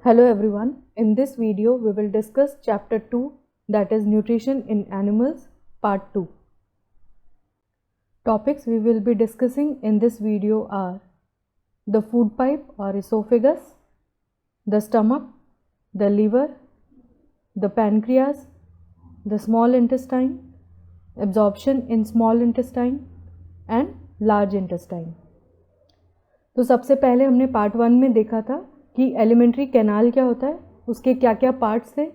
Hello everyone, in this video we will discuss chapter 2, that is Nutrition in Animals part 2. Topics we will be discussing in this video are the food pipe or esophagus, the stomach, the liver, the pancreas, the small intestine, absorption in small intestine and large intestine. तो सबसे पहले हमने part 1 में देखा था कि alimentary canal क्या होता है, उसके क्या क्या पार्ट्स थे.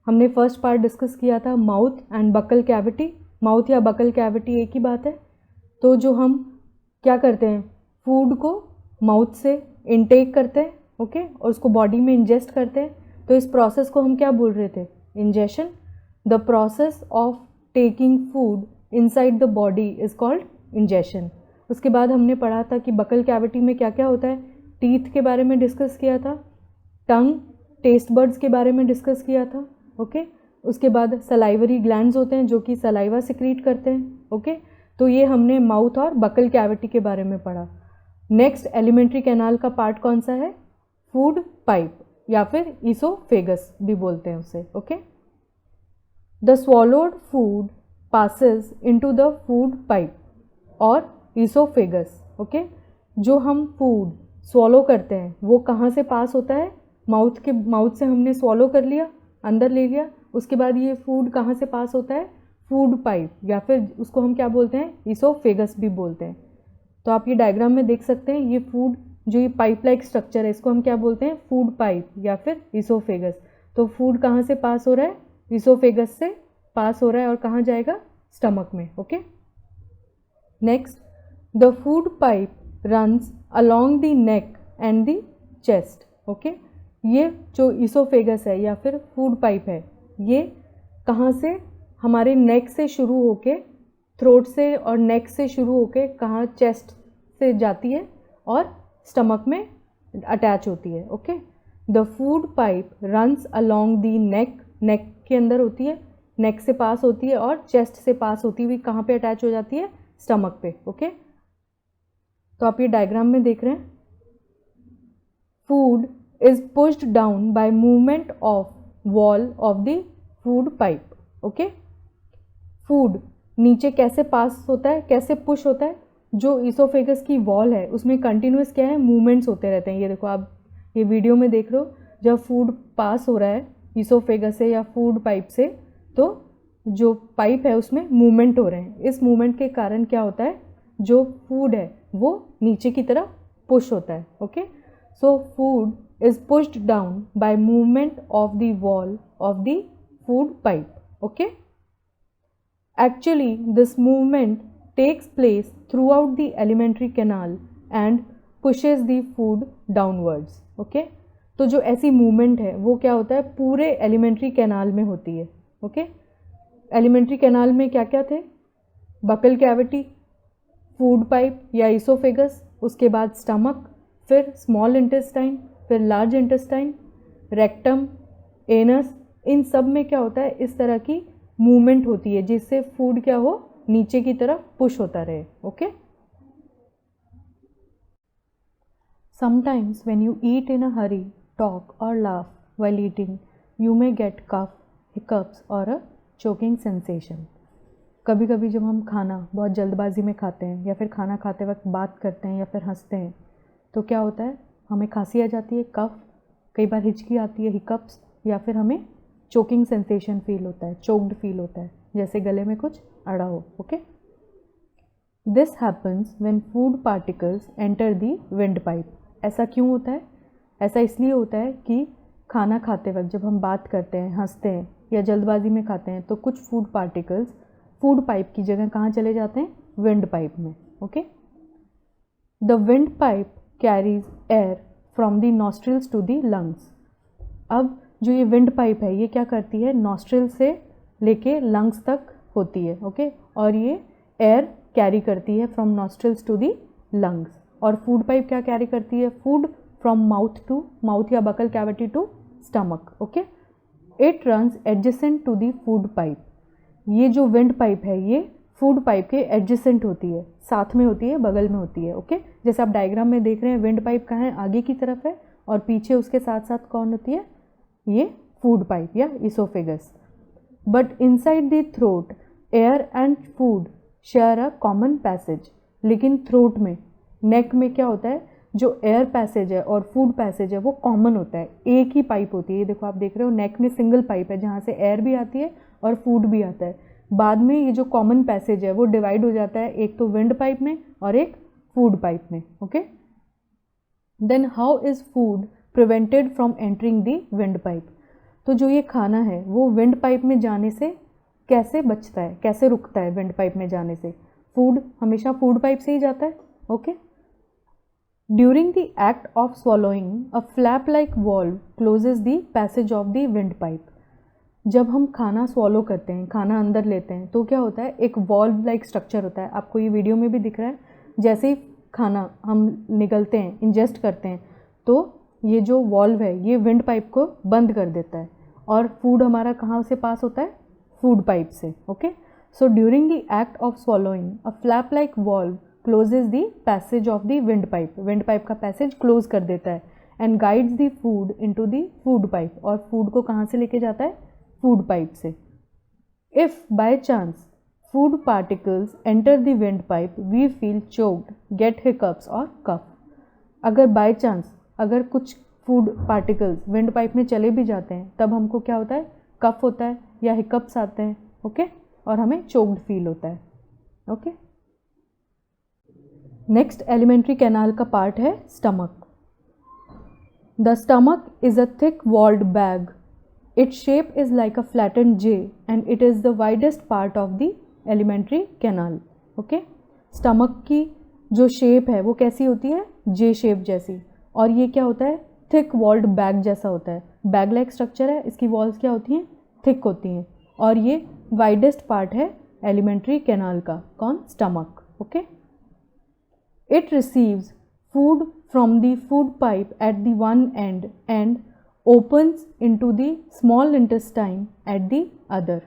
हमने फर्स्ट पार्ट डिस्कस किया था mouth and buccal cavity. Mouth या बकल कैविटी एक ही बात है. तो जो हम क्या करते हैं, फूड को माउथ से इनटेक करते हैं, ओके, और उसको बॉडी में इंजेस्ट करते हैं. तो इस प्रोसेस को हम क्या बोल रहे थे, ingestion. The process of taking food inside the body is called ingestion. उसके बाद हमने पढ़ा था कि बकल कैविटी में क्या क्या होता है. टीथ के बारे में डिस्कस किया था, टंग, टेस्ट बर्ड्स के बारे में डिस्कस किया था, ओके. उसके बाद सलाइवरी ग्लैंड्स होते हैं जो कि सलाइवा सिक्रीट करते हैं, ओके. तो ये हमने माउथ और बकल कैविटी के बारे में पढ़ा. नेक्स्ट एलिमेंट्री कैनाल का पार्ट कौन सा है, फूड पाइप या फिर ईसोफेगस भी बोलते हैं उसे, okay. The swallowed food passes into the food pipe और ईसोफेगस, ओके. जो हम फूड स्वॉलो करते हैं वो कहाँ से पास होता है, माउथ से हमने स्वॉलो कर लिया, अंदर ले लिया. उसके बाद ये फूड कहाँ से पास होता है, फूड पाइप या फिर उसको हम क्या बोलते हैं, ईसोफेगस भी बोलते हैं. तो आप ये डायग्राम में देख सकते हैं, ये फूड जो ये पाइप लाइक स्ट्रक्चर है इसको हम क्या बोलते हैं, फूड पाइप या फिर ईसोफेगस. तो फूड कहाँ से पास हो रहा है, ईसोफेगस से पास हो रहा है और कहाँ जाएगा, स्टमक में, okay. Next, the food pipe runs along the neck and the chest, okay. ये जो ईसोफेगस है या फिर फूड पाइप है, ये कहाँ से, हमारे नेक से शुरू होके, थ्रोट से और नेक से शुरू होके कहाँ, चेस्ट से जाती है और स्टमक में अटैच होती है, okay. The food pipe runs along the neck, neck के अंदर होती है, नेक से पास होती है और चेस्ट से पास होती हुई कहाँ पे अटैच हो जाती है, स्टमक पे, ओके. तो आप ये डायग्राम में देख रहे हैं, food is pushed down by movement of wall of the food pipe, okay. Food नीचे कैसे पास होता है, कैसे पुश होता है, जो ईसोफेगस की वॉल है उसमें कंटिन्यूस क्या है, मूवमेंट्स होते रहते हैं. ये देखो आप ये वीडियो में देख रहे हो, जब फूड पास हो रहा है ईसोफेगस से या फूड पाइप से, तो जो पाइप है उसमें मूवमेंट हो रहे हैं. इस मूवमेंट के कारण क्या होता है, जो फूड है वो नीचे की तरफ पुश होता है, okay. So food is pushed down by movement of the wall of the food pipe, okay. Actually this movement takes place throughout the alimentary canal and pushes the food downwards, okay. तो जो ऐसी movement है वो क्या होता है, पूरे alimentary canal में होती है, ओके. एलिमेंट्री कैनाल में क्या क्या थे, बकल कैविटी, फूड पाइप या ईसोफेगस, उसके बाद स्टमक, फिर स्मॉल इंटेस्टाइन, फिर लार्ज इंटेस्टाइन, रेक्टम, एनस. इन सब में क्या होता है, इस तरह की मूवमेंट होती है जिससे फूड क्या हो, नीचे की तरफ पुश होता रहे, okay. Sometimes when you eat in a hurry, talk और laugh while eating, you may get cough, hiccups और अ चोकिंग सेंसेशन. कभी कभी जब हम खाना बहुत जल्दबाजी में खाते हैं या फिर खाना खाते वक्त बात करते हैं या फिर हंसते हैं, तो क्या होता है, हमें खांसी आ जाती है, कफ, कई बार हिचकी आती है, हिकअप्स, या फिर हमें चोकिंग सेंसेशन फील होता है, चोक्ड फील होता है, जैसे गले में कुछ अड़ा हो, okay. This happens when food particles enter the wind pipe. ऐसा क्यों होता है, ऐसा इसलिए होता है कि खाना खाते वक्त जब हम बात करते हैं, हंसते हैं या जल्दबाजी में खाते हैं, तो कुछ फूड पार्टिकल्स फूड पाइप की जगह कहाँ चले जाते हैं, विंड पाइप में, okay. The wind pipe carries air from the nostrils to the lungs. अब जो ये विंड पाइप है ये क्या करती है, नॉस्ट्रिल से लेके लंग्स तक होती है, ओके. और ये एयर कैरी करती है from nostrils to the lungs. और फूड पाइप क्या कैरी करती है, food from mouth to, mouth या buccal cavity to stomach, okay. It runs adjacent to the food pipe. ये जो विंड पाइप है ये फूड पाइप के एडजेसेंट होती है, साथ में होती है, बगल में होती है, ओके. जैसे आप डायग्राम में देख रहे हैं, विंड पाइप कहाँ है, आगे की तरफ है, और पीछे उसके साथ साथ कौन होती है, ये फूड पाइप या oesophagus. But inside the throat air and food share a common passage. लेकिन थ्रोट में, नेक में क्या होता है, जो एयर पैसेज है और फूड पैसेज है वो कॉमन होता है, एक ही पाइप होती है। ये देखो आप देख रहे हो नेक में सिंगल पाइप है जहाँ से एयर भी आती है और फूड भी आता है। बाद में ये जो कॉमन पैसेज है वो डिवाइड हो जाता है, एक तो विंड पाइप में और एक फूड पाइप में। Okay, then how is food prevented from entering the wind pipe. तो जो ये खाना है वो विंड पाइप में जाने से कैसे बचता है, कैसे रुकता है विंड पाइप में जाने से। फूड हमेशा फूड पाइप से ही जाता है। Okay, during the act of swallowing a flap like valve closes the passage of the wind pipe. जब हम खाना swallow करते हैं, खाना अंदर लेते हैं, तो क्या होता है, एक वॉल्व लाइक स्ट्रक्चर होता है। आपको ये वीडियो में भी दिख रहा है। जैसे ही खाना हम निगलते हैं, इंजेस्ट करते हैं, तो ये जो वॉल्व है ये विंड पाइप को बंद कर देता है और फूड हमारा कहाँ से पास होता है, फूड पाइप से। Okay, so during the act of swallowing a flap like valve closes the passage of the wind pipe. Wind pipe का पैसेज क्लोज कर देता है and guides the food into the food pipe, और फूड को कहाँ से लेके जाता है, फूड पाइप से। If by chance food particles enter the wind pipe we feel choked, get hiccups और कफ। अगर बाय चांस अगर कुछ फूड पार्टिकल्स विंड पाइप में चले भी जाते हैं तब हमको क्या होता है, कफ होता है या हिकअप्स आते हैं। ओके, और हमें चोक्ड फील होता है। ओके, नेक्स्ट एलिमेंट्री कैनाल का पार्ट है stomach. The stomach is a thick walled bag. Its shape is like a flattened J and it is the widest part of the alimentary canal. Okay, stomach की जो shape है वो कैसी होती है, जे shape जैसी, और ये क्या होता है, थिक वॉल्ड बैग जैसा होता है। बैग लाइक स्ट्रक्चर है, इसकी वॉल्स क्या होती हैं, थिक होती हैं, और ये वाइडेस्ट पार्ट है एलिमेंट्री कैनाल का, कौन, stomach. Okay, it receives food from the food pipe at the one and and opens into the small intestine at the other.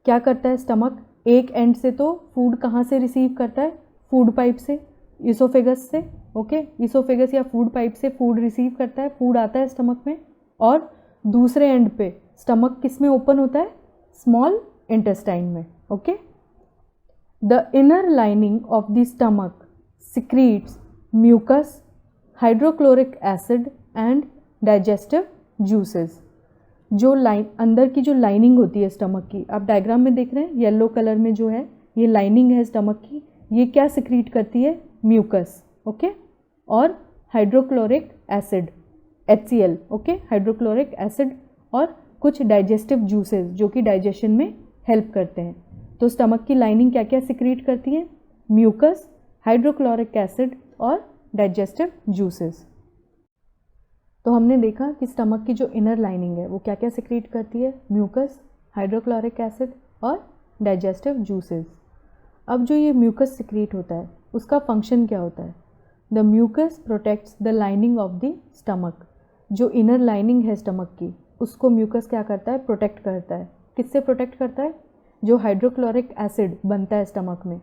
क्या करता है स्टमक, एक एंड से तो फूड कहाँ से रिसीव करता है, फूड पाइप से, इसोफेगस से। ओके, इसोफेगस या फूड पाइप से फूड रिसीव करता है, फूड आता है स्टमक में, और दूसरे एंड पे स्टमक किस में ओपन होता है, स्मॉल इंटेस्टाइन में। Okay, the inner lining of the stomach secretes mucus, hydrochloric acid and digestive juices। जो अंदर की जो लाइनिंग होती है स्टमक की, आप डायग्राम में देख रहे हैं येलो कलर में जो है ये लाइनिंग है स्टमक की, ये क्या सिक्रीट करती है, म्यूकस। ओके, और hydrochloric acid, HCl। Okay, hydrochloric acid और कुछ डाइजेस्टिव जूसेस जो कि डाइजेशन में हेल्प करते हैं। तो स्टमक की लाइनिंग क्या क्या सिक्रीट करती है, म्यूकस, हाइड्रोक्लोरिक एसिड और डाइजेस्टिव जूसेस। तो हमने देखा कि स्टमक की जो इनर लाइनिंग है वो क्या क्या सिक्रीट करती है, म्यूकस, हाइड्रोक्लोरिक एसिड और डाइजेस्टिव जूसेस। अब जो ये म्यूकस सिक्रीट होता है उसका फंक्शन क्या होता है, the mucus protects the lining of the stomach. जो इनर लाइनिंग है स्टमक की उसको म्यूकस क्या करता है, प्रोटेक्ट करता है। किससे प्रोटेक्ट करता है, जो हाइड्रोक्लोरिक एसिड बनता है स्टमक में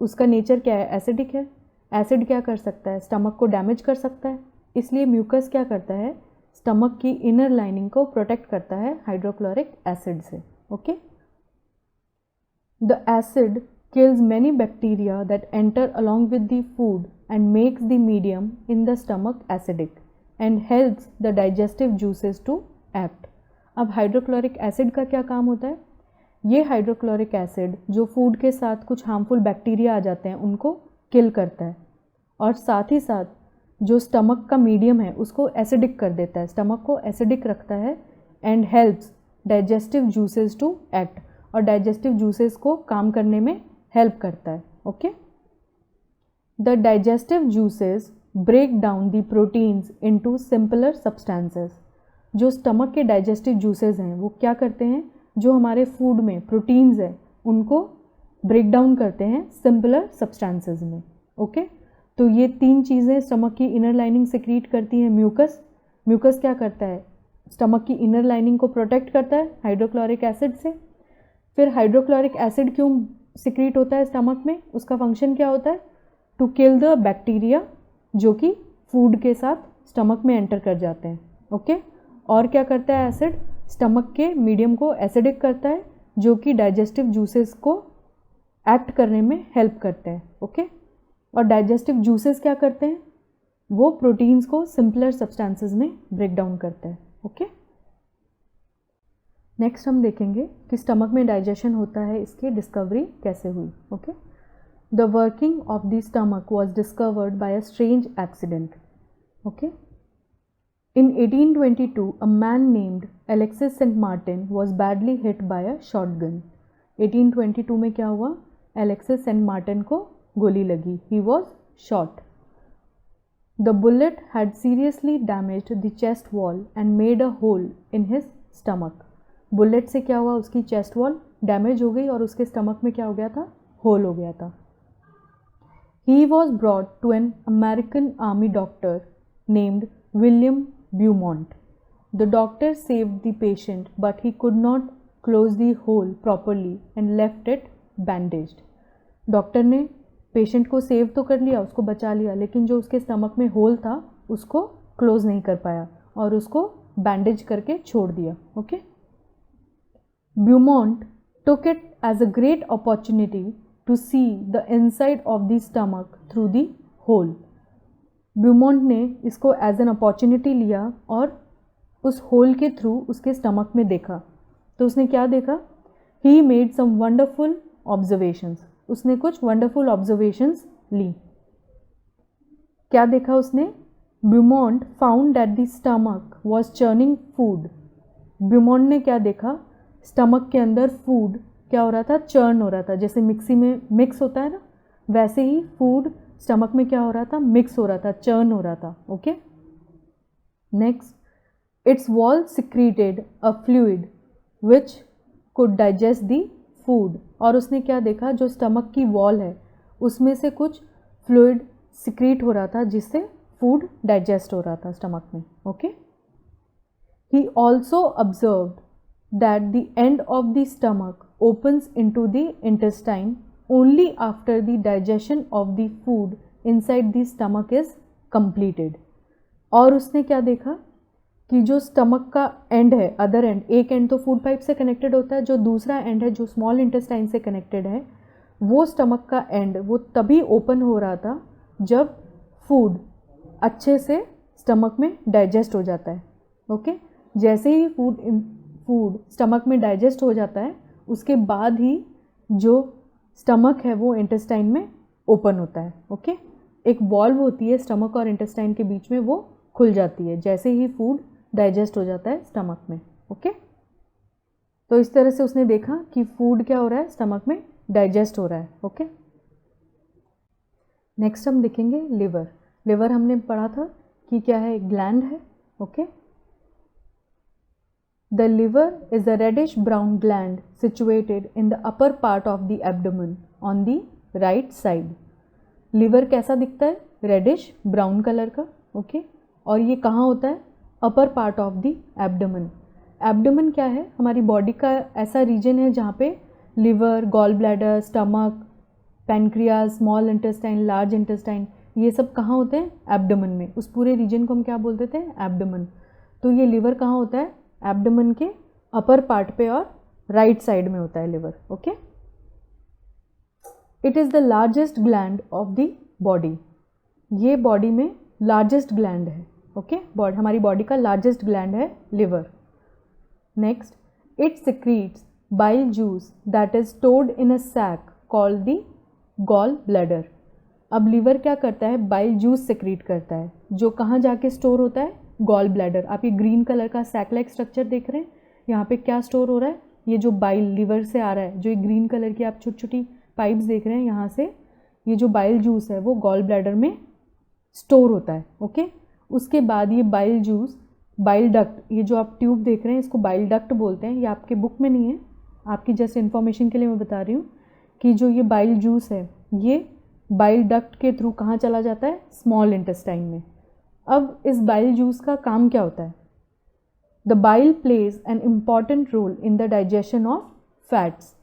उसका नेचर क्या है, एसिडिक है। एसिड क्या कर सकता है, स्टमक को डैमेज कर सकता है, इसलिए म्यूकस क्या करता है, स्टमक की इनर लाइनिंग को प्रोटेक्ट करता है हाइड्रोक्लोरिक एसिड से। Okay, the acid kills many bacteria that enter along with the food and makes the medium in the stomach acidic and helps the digestive juices to act। अब hydrochloric acid का क्या काम होता है, ये hydrochloric acid जो food के साथ कुछ हार्मफुल बैक्टीरिया आ जाते हैं उनको किल करता है, और साथ ही साथ जो स्टमक का मीडियम है उसको एसिडिक कर देता है, स्टमक को एसिडिक रखता है, and helps digestive juices to act, और डाइजेस्टिव जूसेस को काम करने में हेल्प करता है। Okay, the digestive juices break down the proteins into simpler substances. जो स्टमक के डाइजेस्टिव जूसेस हैं वो क्या करते हैं, जो हमारे फूड में प्रोटीन्स हैं उनको ब्रेक डाउन करते हैं सिंपलर सब्सटेंसेस में। ओके, तो ये तीन चीज़ें स्टमक की इनर लाइनिंग सिक्रीट करती हैं। म्यूकस, म्यूकस क्या करता है, स्टमक की इनर लाइनिंग को प्रोटेक्ट करता है हाइड्रोक्लोरिक एसिड से। फिर हाइड्रोक्लोरिक एसिड क्यों सिक्रीट होता है स्टमक में, उसका फंक्शन क्या होता है, टू किल द बैक्टीरिया जो कि फूड के साथ स्टमक में एंटर कर जाते हैं। ओके, और क्या करता है एसिड, स्टमक के मीडियम को एसिडिक करता है, जो कि डाइजेस्टिव जूसेस को एक्ट करने में हेल्प करते हैं। ओके, और डाइजेस्टिव जूसेस क्या करते हैं, वो प्रोटीन्स को सिंपलर सब्सटेंसेस में ब्रेक डाउन करते हैं। ओके, नेक्स्ट हम देखेंगे कि स्टमक में डाइजेशन होता है, इसकी डिस्कवरी कैसे हुई। Okay, the working of the stomach was discovered by a strange accident. Okay, in 1822 a man named Alexis St. Martin was badly hit by a shotgun। 1822 में क्या हुआ, एलेक्सिस सेंट मार्टिन को गोली लगी, he was shot। The bullet had seriously damaged the chest wall and made a hole in his stomach। Bullet से क्या हुआ, उसकी चेस्ट वॉल डैमेज हो गई और उसके स्टमक में क्या हो गया था, होल हो गया था। He was brought to an American army doctor named William Beaumont। The doctor saved the patient but he could not close the hole properly and left it bandaged। Doctor ने patient को save तो कर लिया, उसको बचा लिया, लेकिन जो उसके स्टमक में होल था उसको क्लोज नहीं कर पाया और उसको बैंडेज करके छोड़ दिया। Okay, Beaumont took it as a great opportunity to see the inside of the stomach through the hole। ब्यूमॉन्ट ने इसको एज एन अपॉर्चुनिटी लिया और उस होल के थ्रू उसके स्टमक में देखा। तो उसने क्या देखा, he made some wonderful observations, उसने कुछ वंडरफुल ऑब्जर्वेशंस ली। क्या देखा उसने, Beaumont found that the stomach was churning food. Beaumont ने क्या देखा, स्टमक के अंदर फूड क्या हो रहा था, चर्न हो रहा था, जैसे मिक्सी में मिक्स होता है ना, वैसे ही फूड स्टमक में क्या हो रहा था, मिक्स हो रहा था, चर्न हो रहा था। Okay, next, it's wall secreted a fluid which could digest the food. और उसने क्या देखा, जो स्टमक की वॉल है उसमें से कुछ फ्लूइड सिक्रीट हो रहा था जिससे फूड डाइजेस्ट हो रहा था स्टमक में। Okay, he also observed that the end of the stomach opens into the intestine only after the digestion of the food inside the stomach is completed। और उसने क्या देखा कि जो स्टमक का एंड है, अदर एंड, एक एंड तो फूड पाइप से कनेक्टेड होता है, जो दूसरा एंड है जो स्मॉल इंटेस्टाइन से कनेक्टेड है, वो स्टमक का एंड वो तभी ओपन हो रहा था जब फूड अच्छे से स्टमक में डाइजेस्ट हो जाता है। ओके, जैसे ही फूड स्टमक में डाइजेस्ट हो जाता है उसके बाद ही जो स्टमक है वो इंटेस्टाइन में ओपन होता है। ओके, एक वॉल्व होती है स्टमक और इंटेस्टाइन के बीच में, वो खुल जाती है जैसे ही फूड डाइजेस्ट हो जाता है स्टमक में। ओके, तो इस तरह से उसने देखा कि फूड क्या हो रहा है, स्टमक में डाइजेस्ट हो रहा है। ओके, नेक्स्ट हम देखेंगे लिवर। लिवर हमने पढ़ा था कि क्या है, ग्लैंड है। Okay, The liver is a reddish brown gland situated in the upper part of the abdomen on the right side। Liver कैसा दिखता है, रेडिश ब्राउन कलर का। ओके, और ये कहाँ होता है, upper part of the abdomen. Abdomen क्या है, हमारी बॉडी का ऐसा रीजन है जहाँ पे liver, gall bladder, stomach, pancreas, small intestine, large intestine, ये सब कहाँ होते हैं, एब्डोमेन में। उस पूरे रीजन को हम क्या बोलते थे, एब्डोमेन। तो ये लिवर कहाँ होता है, एब्डोमेन के अपर पार्ट पे और राइट साइड में होता है liver. Okay, it is the largest gland of the body. ये बॉडी में लार्जेस्ट ग्लैंड है। ओके, हमारी बॉडी का लार्जेस्ट ग्लैंड है liver. Next, it secretes bile juice that is stored in a sac called the gall bladder. अब liver क्या करता है, बाइल जूस सिक्रीट करता है, जो कहाँ जाके स्टोर होता है, गॉल ब्लैडर। आप ये ग्रीन कलर का सैक लाइक स्ट्रक्चर देख रहे हैं, यहाँ पे क्या स्टोर हो रहा है, ये जो बाइल लिवर से आ रहा है, जो ये ग्रीन कलर की आप छोटी छोटी पाइप्स देख रहे हैं, यहाँ से ये जो बाइल जूस है वो गॉल ब्लैडर में स्टोर होता है। ओके, उसके बाद ये बाइल जूस, बाइल डक्ट, ये जो आप ट्यूब देख रहे हैं इसको बाइल डक्ट बोलते हैं। ये आपके बुक में नहीं है, आपकी जस्ट इन्फॉर्मेशन के लिए मैं बता रही हूँ कि जो ये बाइल जूस है ये बाइल डक्ट के थ्रू कहाँ चला जाता है, स्मॉल इंटेस्टाइन में। अब इस बाइल जूस का काम क्या होता है, the bile plays an important role in the digestion of fats.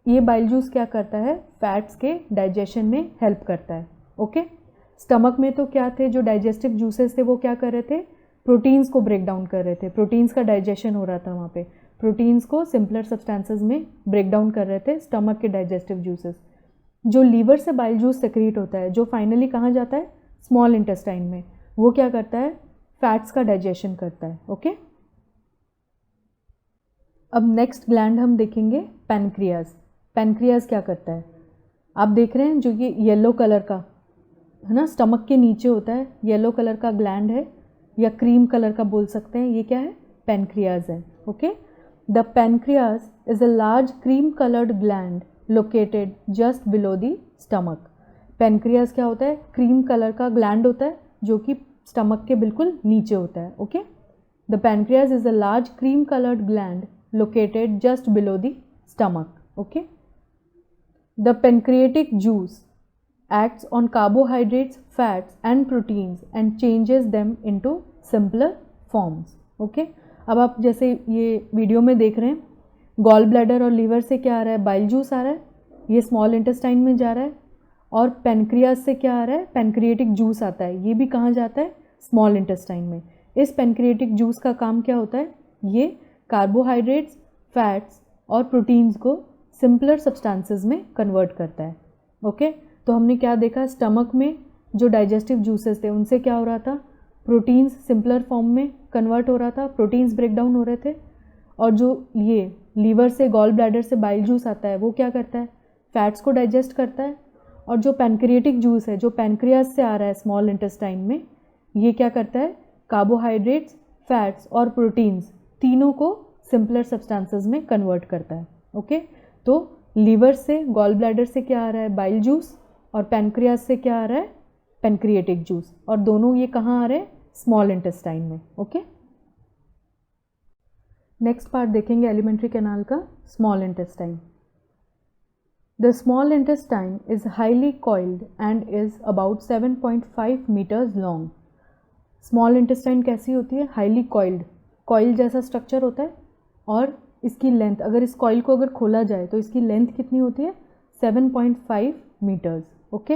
ये बाइल जूस क्या करता है, फैट्स के डाइजेशन में हेल्प करता है। ओके, स्टमक में तो क्या थे, जो डाइजेस्टिव जूसेस थे वो क्या कर रहे थे, प्रोटीन्स को ब्रेक डाउन कर रहे थे, प्रोटीन्स का डाइजेशन हो रहा था वहाँ पे, प्रोटीन्स को सिंपलर सब्सटेंसेस में ब्रेक डाउन कर रहे थे स्टमक के डाइजेस्टिव जूसेस। जो लीवर से बाइल जूस सेक्रीट होता है, जो फाइनली कहाँ जाता है, स्मॉल इंटेस्टाइन में, वो क्या करता है, फैट्स का डाइजेशन करता है। ओके, अब नेक्स्ट ग्लैंड हम देखेंगे पैनक्रियाज। पैनक्रियाज क्या करता है, आप देख रहे हैं जो ये येलो कलर का है ना, स्टमक के नीचे होता है, येलो कलर का ग्लैंड है या क्रीम कलर का बोल सकते हैं, ये क्या है, पैनक्रियाज है। Okay, the pancreas is a large cream coloured gland located just below the stomach. Pancreas क्या होता है, क्रीम कलर का ग्लैंड होता है जो कि स्टमक के बिल्कुल नीचे होता है। Okay, the pancreas is a large cream coloured gland located just below the stomach. Okay, the pancreatic juice acts on carbohydrates, fats and proteins and changes them into simpler forms. Okay, अब आप जैसे ये video में देख रहे हैं, gall bladder और liver से क्या आ रहा है, बाइल जूस आ रहा है, ये स्मॉल इंटेस्टाइन में जा रहा है, और पैनक्रियाज से क्या आ रहा है, पैनक्रियाटिक जूस आता है, ये भी कहाँ जाता है, स्मॉल इंटेस्टाइन में। इस पैनक्रियाटिक जूस का काम क्या होता है, ये कार्बोहाइड्रेट्स, फैट्स और प्रोटीन्स को सिंपलर सब्सटेंसेस में कन्वर्ट करता है। ओके, तो हमने क्या देखा, स्टमक में जो डाइजेस्टिव जूसेस थे उनसे क्या हो रहा था, प्रोटीन्स सिंपलर फॉर्म में कन्वर्ट हो रहा था, प्रोटीन्स ब्रेक डाउन हो रहे थे, और जो ये लीवर से, गॉल ब्लैडर से बाइल जूस आता है वो क्या करता है, फैट्स को डाइजेस्ट करता है, और जो पैनक्रियाटिक जूस है जो पैनक्रियाज से आ रहा है स्मॉल इंटेस्टाइन में, ये क्या करता है, कार्बोहाइड्रेट्स, फैट्स और प्रोटीन्स तीनों को सिंपलर सब्सटेंसेस में कन्वर्ट करता है। ओके, तो लीवर से, गॉल ब्लैडर से क्या आ रहा है, बाइल जूस, और पैनक्रियाज से क्या आ रहा है, पैनक्रियाटिक जूस, और दोनों ये कहाँ आ रहे हैं, स्मॉल इंटेस्टाइन में। ओके, नेक्स्ट पार्ट देखेंगे एलिमेंट्री कैनाल का, small intestine. The small intestine is highly coiled and is about 7.5 metres long. Small intestine कैसी होती है, हाईली कॉइल्ड, कॉइल जैसा स्ट्रक्चर होता है, और इसकी लेंथ, अगर इस कॉइल को अगर खोला जाए तो इसकी लेंथ कितनी होती है, 7.5 metres. Okay,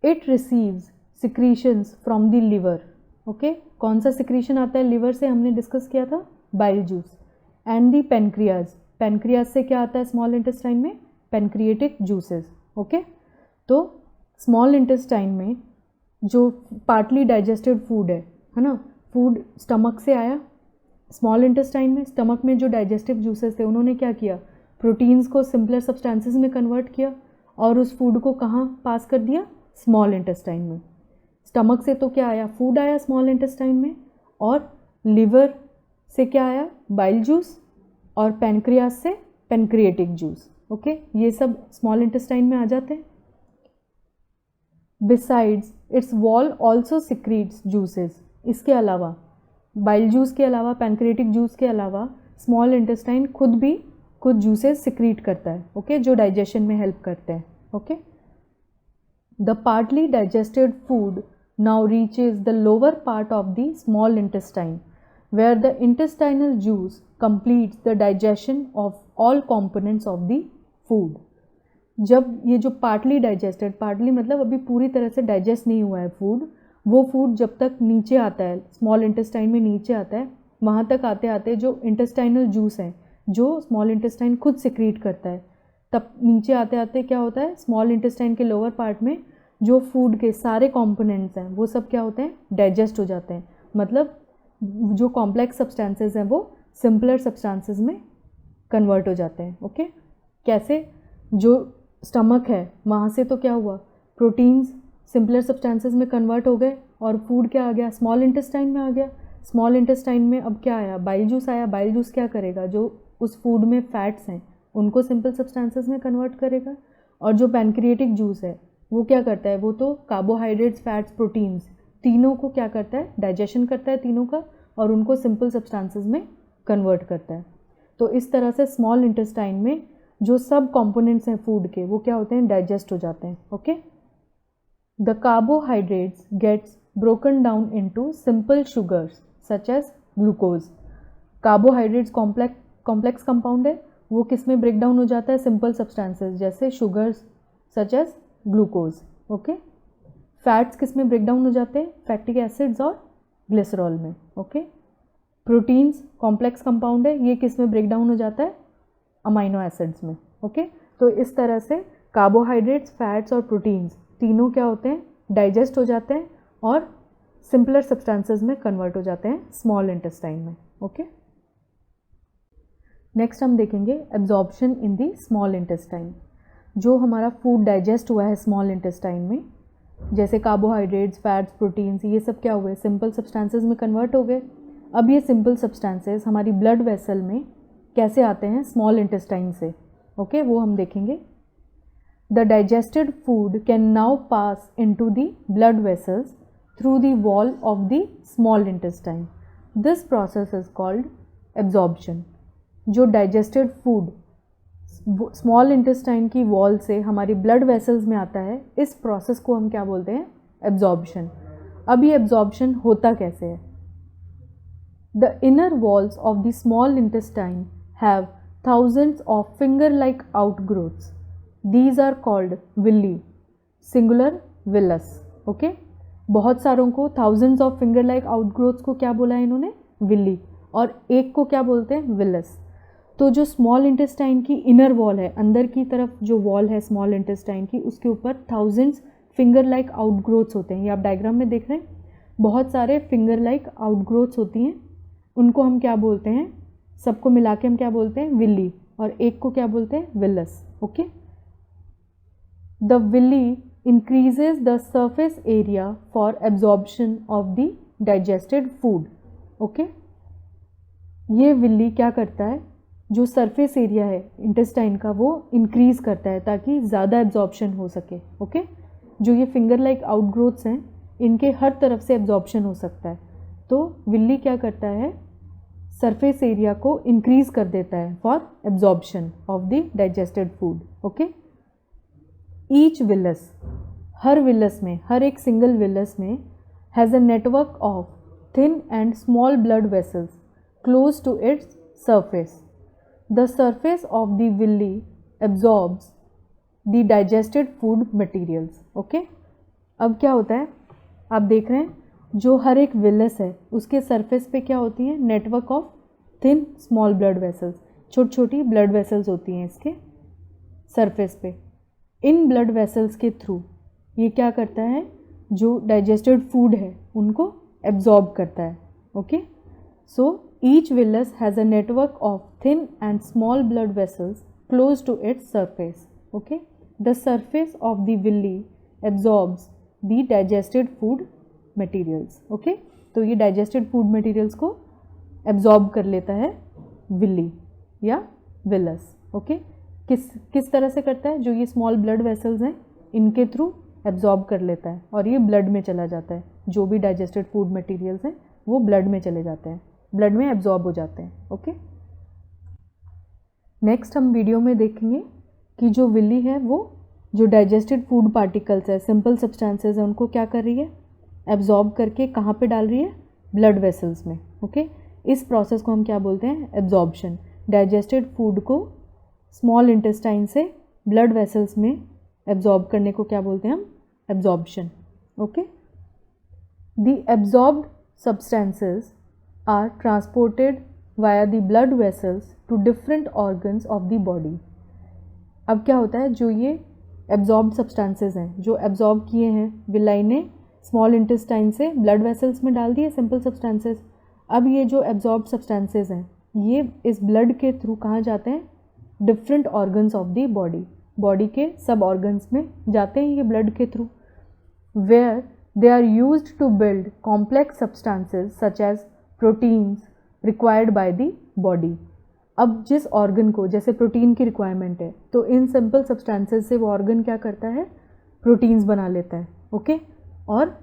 it receives secretions from the liver. Okay, कौन सा सिक्रीशन आता है लिवर से, हमने डिस्कस किया था, bile juice, and the pancreas, pancreas से क्या आता है स्मॉल इंटेस्टाइन में, पैनक्रियाटिक जूसेस। ओके, तो स्मॉल इंटेस्टाइन में जो पार्टली डाइजेस्टेड फूड है ना, फूड स्टमक से आया स्मॉल इंटेस्टाइन में, स्टमक में जो डाइजेस्टिव जूसेस थे उन्होंने क्या किया, प्रोटीन्स को सिंपलर सब्सटेंसेस में कन्वर्ट किया और उस फूड को कहाँ पास कर दिया, स्मॉल इंटेस्टाइन में। स्टमक से तो क्या आया, फूड आया स्मॉल इंटेस्टाइन में, और लिवर से क्या आया, बाइल जूस, और पैनक्रियाज से पैनक्रियाटिक जूस। ओके, ये सब स्मॉल इंटेस्टाइन में आ जाते हैं। Besides it's wall also secretes juices. इसके अलावा, बाइल जूस के अलावा, पैनक्रियाटिक जूस के अलावा, स्मॉल इंटेस्टाइन खुद भी कुछ जूसेस सिक्रीट करता है। ओके, जो डाइजेशन में हेल्प करते हैं। Okay, the partly digested food now reaches the lower part of the small intestine where the intestinal juice completes the digestion of all components of the food. जब ये जो partly digested, partly मतलब अभी पूरी तरह से डाइजेस्ट नहीं हुआ है फूड, वो फूड जब तक नीचे आता है, स्मॉल इंटेस्टाइन में नीचे आता है, वहाँ तक आते आते जो इंटेस्टाइनल जूस है जो स्मॉल इंटेस्टाइन खुद सिक्रीट करता है, तब नीचे आते आते क्या होता है, स्मॉल इंटेस्टाइन के लोअर पार्ट में जो फूड के सारे कंपोनेंट्स हैं वो सब क्या होते हैं, डाइजेस्ट हो जाते हैं। मतलब जो कॉम्प्लेक्स सब्सटेंसेस हैं वो सिंपलर सब्सटेंसेस में कन्वर्ट हो जाते हैं। ओके, कैसे, जो स्टमक है वहाँ से तो क्या हुआ, प्रोटीन्स सिंपलर सब्सटेंसेस में कन्वर्ट हो गए, और फूड क्या आ गया, स्मॉल इंटेस्टाइन में आ गया। स्मॉल इंटेस्टाइन में अब क्या आया, बाइल जूस आया। बाइल जूस क्या करेगा, जो उस फूड में फैट्स हैं उनको सिंपल सब्सटेंसेस में कन्वर्ट करेगा, और जो पैनक्रियाटिक जूस है वो क्या करता है, वो तो कार्बोहाइड्रेट्स, फैट्स, प्रोटीन्स तीनों को क्या करता है, डाइजेशन करता है तीनों का, और उनको सिंपल सब्सटेंसेस में कन्वर्ट करता है। तो इस तरह से स्मॉल इंटेस्टाइन में जो सब कंपोनेंट्स हैं फूड के वो क्या होते हैं, डाइजेस्ट हो जाते हैं। Okay, the carbohydrates gets broken down into simple sugars such as glucose. Carbohydrates complex compound है, वो किस में ब्रेक डाउन हो जाता है, सिंपल सब्सटेंसेस जैसे sugars such as glucose. Okay. Fats किस में ब्रेक डाउन हो जाते हैं? फैटिक एसिड्स और ग्लिसरॉल में। ओके। प्रोटीन्स कॉम्प्लेक्स कंपाउंड है, ये किस में ब्रेक डाउन हो जाता है? अमाइनो एसिड्स में। ओके। तो इस तरह से कार्बोहाइड्रेट्स, फैट्स और प्रोटीन्स तीनों क्या होते हैं? डाइजेस्ट हो जाते हैं और सिंपलर सब्सटेंसेस में कन्वर्ट हो जाते हैं स्मॉल इंटेस्टाइन में। ओके। नेक्स्ट हम देखेंगे absorption in the small intestine. जो हमारा फूड डाइजेस्ट हुआ है स्मॉल इंटेस्टाइन में, जैसे कार्बोहाइड्रेट्स, फैट्स, प्रोटीन्स, ये सब क्या हुए? सिंपल सब्सटेंसेस में कन्वर्ट हो गए। अब ये सिंपल सब्सटेंसेस हमारी ब्लड वेसल में कैसे आते हैं? स्मॉल इंटेस्टाइन से। ओके, वो हम देखेंगे। The digested food can now pass into the blood vessels through the wall of the small intestine. This process is called absorption. जो डाइजेस्टेड फूड स्मॉल इंटेस्टाइन की वॉल से हमारी ब्लड वेसल्स में आता है, इस प्रोसेस को हम क्या बोलते हैं? एब्जॉर्प्शन। अब ये एब्जॉर्प्शन होता कैसे है? The inner walls of the small intestine have thousands of finger-like outgrowths. These are called villi, singular villus. Okay? बहुत सारों को thousands of finger-like outgrowths को क्या बोला है इन्होंने? विल्ली। और एक को क्या बोलते हैं? विलस। तो जो स्मॉल इंटेस्टाइन की इनर वॉल है, अंदर की तरफ जो वॉल है स्मॉल इंटेस्टाइन की, उसके ऊपर थाउजेंड्स फिंगर लाइक आउटग्रोथ्स होते हैं। ये आप डायग्राम में देख रहे हैं, बहुत सारे फिंगर लाइक आउटग्रोथ्स होती हैं। उनको हम क्या बोलते हैं? सबको मिला के हम क्या बोलते हैं? विल्ली। और एक को क्या बोलते हैं? Villous. Okay. The Willey increases the surface area for absorption of the digested food. Okay. ये विल्ली क्या करता है? जो सरफेस एरिया है इंटेस्टाइन का, वो इंक्रीज करता है ताकि ज़्यादा एब्जॉर्प्शन हो सके। ओके। जो ये फिंगर लाइक आउटग्रोथ्स हैं, इनके हर तरफ से एब्जॉर्प्शन हो सकता है। तो विल्ली क्या करता है? सरफेस एरिया को इंक्रीज कर देता है for absorption of the digested food. Okay. Each villus, हर विलस में, हर एक सिंगल विलस में has a network of thin and small blood vessels close to its surface. The surface of the villi absorbs the digested food materials. Okay. अब क्या होता है? आप देख रहे हैं, जो हर एक विलस है उसके सरफेस पे क्या होती है? Network of thin small blood vessels, छोटी छोटी ब्लड वेसल्स होती हैं इसके सरफेस पे। इन ब्लड वेसल्स के थ्रू ये क्या करता है? जो डाइजेस्टेड फूड है उनको एब्जॉर्ब करता है। Okay. So each villus has a network of thin and small blood vessels close to its surface. Okay. The surface of the villi absorbs the digested food materials. Okay. तो ये digested food materials को absorb कर लेता है Willey या villous. Okay. किस तरह से करता है? जो ये स्मॉल ब्लड वेसल्स हैं इनके थ्रू एब्जॉर्ब कर लेता है और ये ब्लड में चला जाता है। जो भी डाइजेस्टेड फूड मटेरियल्स हैं वो ब्लड में चले जाते हैं, ब्लड में एब्जॉर्ब हो जाते हैं। ओके। नेक्स्ट हम वीडियो में देखेंगे कि जो विल्ली है वो जो डाइजेस्टेड फूड पार्टिकल्स है, सिंपल सब्सटेंसेस है, उनको क्या कर रही है? एब्जॉर्ब करके कहाँ पे डाल रही है? ब्लड वेसल्स में। ओके। इस प्रोसेस को हम क्या बोलते हैं? एब्जॉर्प्शन। डाइजेस्टेड फूड को स्मॉल इंटेस्टाइन से ब्लड वेसल्स में एब्जॉर्ब करने को क्या बोलते हैं हम? Absorption. Okay. The absorbed substances are transported via the blood vessels to different organs of the body. अब क्या होता है? जो ये एब्जॉर्ब्ड सब्सटेंसेस हैं, जो एब्जॉर्ब किए हैं विलाई ने स्मॉल इंटेस्टाइन से, ब्लड वेसल्स में डाल दिए सिंपल सब्सटेंसेस। अब ये जो एब्जॉर्ब सब्सटेंसेस हैं ये इस ब्लड के थ्रू कहाँ जाते हैं? Different organs of the body, body के सब ऑर्गन्स में जाते हैं ये ब्लड के through. Where they are used to build complex substances such as proteins required by the body. अब जिस ऑर्गन को जैसे प्रोटीन की रिक्वायरमेंट है, तो इन सिंपल सब्सटेंसेस से वो ऑर्गन क्या करता है? प्रोटीन्स बना लेता है। ओके। और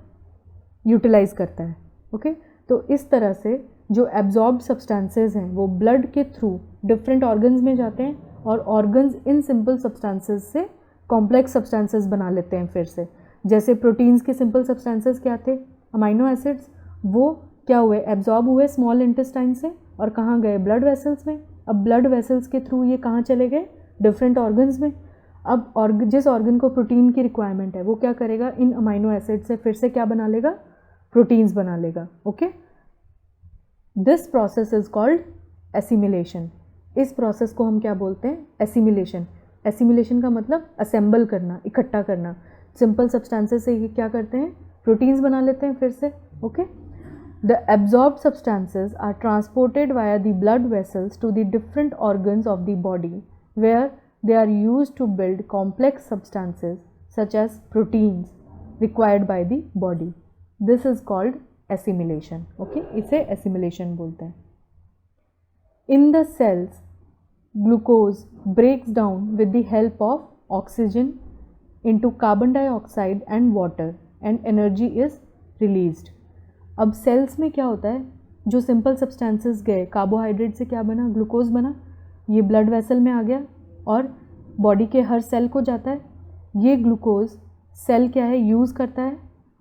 यूटिलाइज करता है। ओके। तो इस तरह से जो एब्जॉर्ब्ड सब्सटेंसेस हैं वो ब्लड के थ्रू डिफरेंट ऑर्गन्स में जाते हैं और ऑर्गन्स इन सिंपल सब्सटेंसेस से कॉम्प्लेक्स सब्सटेंसेस बना लेते हैं फिर से। जैसे प्रोटीन्स के सिंपल सब्सटेंसेस क्या थे? Amino acids. वो क्या हुए? एब्जॉर्ब हुए स्मॉल इंटेस्टाइन से और कहाँ गए? ब्लड वेसल्स में। अब ब्लड वेसल्स के थ्रू ये कहाँ चले गए? डिफरेंट ऑर्गन्स में। अब जिस ऑर्गन को प्रोटीन की रिक्वायरमेंट है वो क्या करेगा, इन अमाइनो एसिड से फिर से क्या बना लेगा, प्रोटीन्स बना लेगा। Okay, this process is called assimilation. इस प्रोसेस को हम क्या बोलते हैं, एसिमिलेशन। एसिमिलेशन का मतलब असेंबल करना, इकट्ठा करना। सिंपल सब्सटेंसेस से ये क्या करते हैं, प्रोटीन्स बना लेते हैं फिर से। Okay, the absorbed substances are transported via the blood vessels to the different organs of the body where they are used to build complex substances such as proteins required by the body. This is called assimilation. Okay, इसे assimilation बोलते हैं। In the cells, glucose breaks down with the help of oxygen into carbon dioxide and water and energy is released. अब cells में क्या होता है, जो simple substances गए, कार्बोहाइड्रेट से क्या बना, ग्लूकोज बना, ये ब्लड वेसल में आ गया और बॉडी के हर सेल को जाता है। ये ग्लूकोज सेल क्या है, यूज़ करता है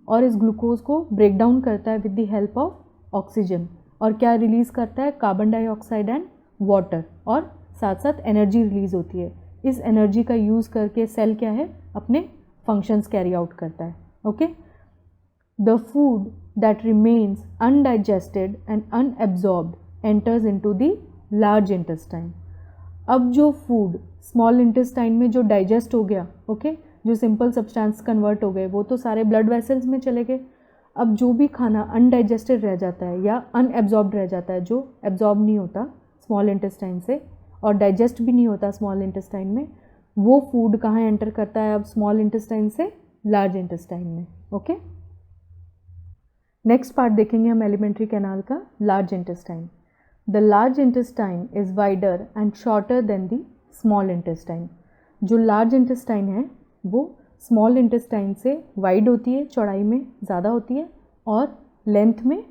और इस ग्लूकोज को ब्रेक डाउन करता है with the help of oxygen, और क्या रिलीज़ करता है, कार्बन डाइऑक्साइड एंड वाटर, और साथ साथ एनर्जी रिलीज़ होती है। इस एनर्जी का यूज़ करके सेल क्या है, अपने फंक्शंस कैरी आउट करता है। Okay, the food that remains undigested and unabsorbed enters into the large intestine. अब जो फूड स्मॉल इंटेस्टाइन में जो डाइजेस्ट हो गया, ओके, जो सिंपल सब्सटेंस कन्वर्ट हो गए, वो तो सारे ब्लड वेसल्स में चले गए। अब जो भी खाना अनडाइजेस्टेड रह जाता है या अनएब्जॉर्ब्ड रह जाता है, जो एब्जॉर्ब नहीं होता स्मॉल इंटेस्टाइन से और डाइजेस्ट भी नहीं होता स्मॉल इंटेस्टाइन में, वो फूड कहाँ एंटर करता है, अब स्मॉल इंटेस्टाइन से लार्ज इंटेस्टाइन में। ओके, नेक्स्ट पार्ट देखेंगे हम एलिमेंट्री कैनाल का, large intestine. The large intestine is wider and shorter than the small intestine. जो large intestine है वो small intestine से wide होती है, चौड़ाई में ज़्यादा होती है, और length में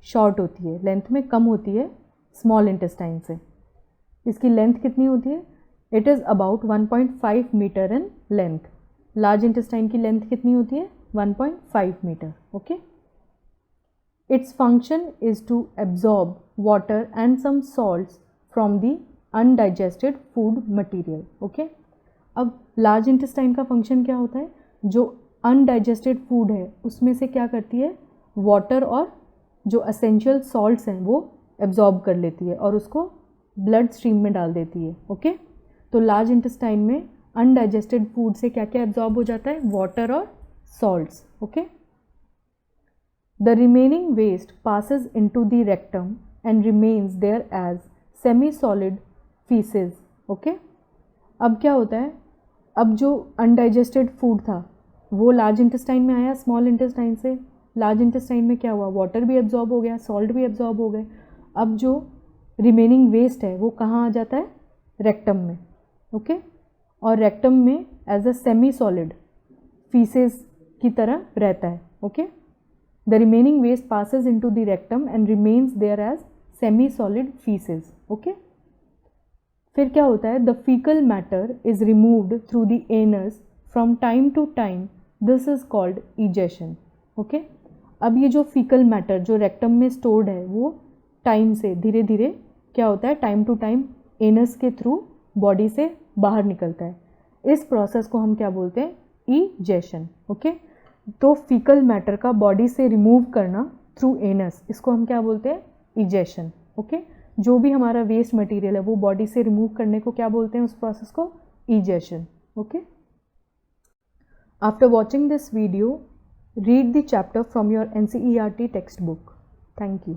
short होती है, length में कम होती है small intestine से। इसकी length कितनी होती है, it is about 1.5 meter in length। large intestine की length कितनी होती है, 1.5 meter। okay? Its function is to absorb water and some salts from the undigested food material. Okay? अब लार्ज इंटेस्टाइन का फंक्शन क्या होता है, जो अनडाइजेस्टेड फूड है उसमें से क्या करती है, वाटर और जो असेंशियल सॉल्ट्स हैं वो एब्जॉर्ब कर लेती है और उसको ब्लड स्ट्रीम में डाल देती है। ओके, तो लार्ज इंटेस्टाइन में अनडाइजेस्टेड फूड से क्या क्या एब्जॉर्ब हो जाता है, वाटर और salts. Okay, The remaining waste passes into the rectum and remains there as semi-solid feces. Okay? अब क्या होता है, अब जो अनडाइजेस्टेड फूड था वो लार्ज इंटेस्टाइन में आया स्मॉल इंटेस्टाइन से। लार्ज इंटेस्टाइन में क्या हुआ, वाटर भी एब्जॉर्ब हो गया, सॉल्ट भी एब्जॉर्ब हो गए। अब जो रिमेनिंग वेस्ट है वो कहाँ आ जाता है, रेक्टम में। ओके, और रेक्टम में as a semi solid faeces की तरह रहता है। Okay, The remaining waste passes into the rectum and remains there as semi-solid feces. Okay? फिर क्या होता है, the fecal matter is removed through the anus from time to time. This is called egestion. Okay? अब ये जो fecal matter जो rectum में stored है वो टाइम से धीरे धीरे क्या होता है, टाइम टू टाइम एनस के थ्रू बॉडी से बाहर निकलता है। इस प्रोसेस को हम क्या बोलते हैं, egestion. ओके, तो फीकल मैटर का बॉडी से रिमूव करना थ्रू एनस, इसको हम क्या बोलते हैं, इजेशन। ओके, जो भी हमारा वेस्ट मटेरियल है वो बॉडी से रिमूव करने को क्या बोलते हैं, उस प्रोसेस को egestion. Okay, after watching this video read the chapter from your NCERT text book. Thank you.